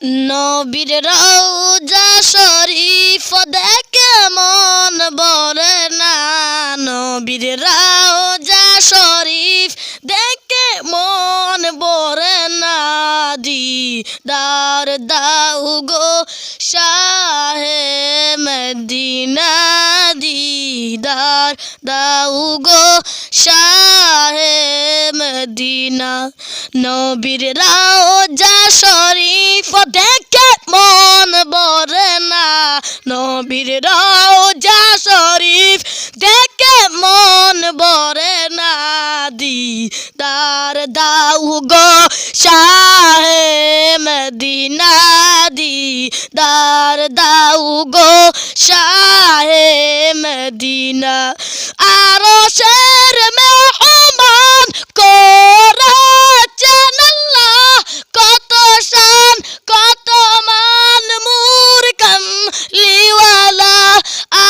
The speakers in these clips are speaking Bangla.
নবীর রওজা শরীফ দেখে মন ভরে না। নবীর রওজা শরীফ দেখে মন ভরে না। দিদার দাও গো শাহে মদিনা, দিদার দাও গো শাহে মদিনা। নবীর রওজা শরীফ দেখে মন ভরে না। নবীর রওজা শরীফ দেখে মন ভরে না। দিদার দাও গো শাহে মদিনা, দিদার দাও গো শাহে মদিনা। আরশের মেহমান করেছেন আল্লাহ, কত শান কত মান মুর কামলিওয়ালা।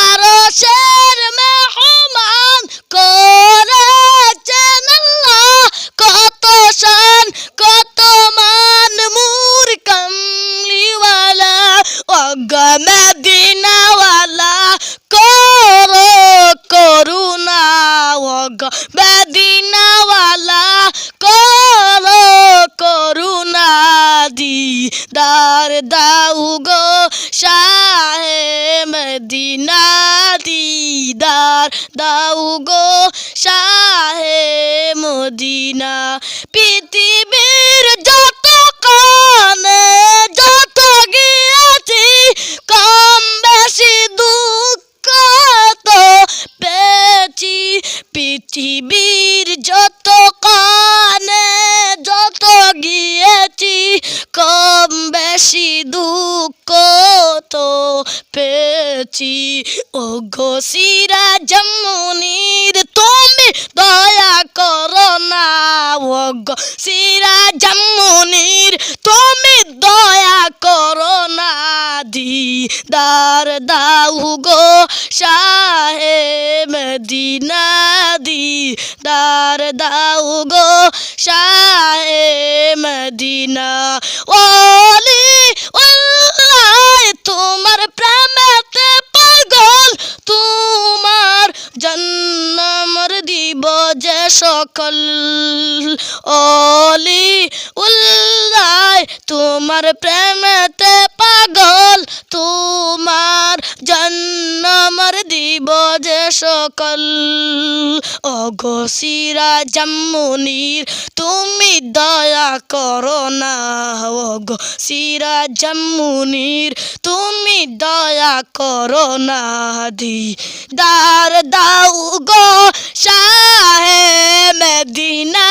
আরশের মেহমান করেছেন আল্লাহ, কত শান কত মান মুর কামলিওয়ালা। ওগো মদিনাওয়ালা করো করুণা, ওগো মদিনাওয়ালা করো করুণা। দিদার দাও গো শাহে মদিনা, দিদার দাও গো শাহে মদিনা। পৃথিবীর যত কানে যত গিয়েছি, কম বেশি দুঃখ তো পেয়েছি। পৃথিবীর যত কানে যত গিয়েছি, কম বেশি দুঃখ তো পেয়েছি। ওগো সিরাজুম মুনীর তুমি দয়া করো না। ওগো সিরাজুম মুনীর তুমি দয়া করো না। দিদার দাও গো শাহে মদিনা, দিদার দাও গো শাহে মদিনা। ওলি আল্লাহ তোমার প্রেমেতে পাগল, তোমার জন্মর দিব যে সকল। ওলি আল্লাহ তোমার প্রেমেতে পাগল, তোমার জন্মর দিব যে সকল। ওগো সিরাজুম মুনীর তুমি দয়া করো না। ওগো সিরাজুম মুনীর তুমি দয়া করো না। দিদার দাও গো শাহে মদিনা,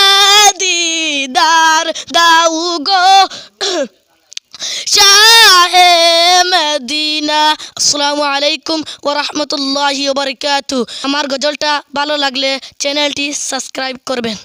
দিদার দাও গো শাহে মদিনা। আসসালামু আলাইকুম ওয়া রাহমাতুল্লাহি ওয়া বারাকাতুহু। আমার গজলটা ভালো লাগলে চ্যানেলটি সাবস্ক্রাইব করবেন।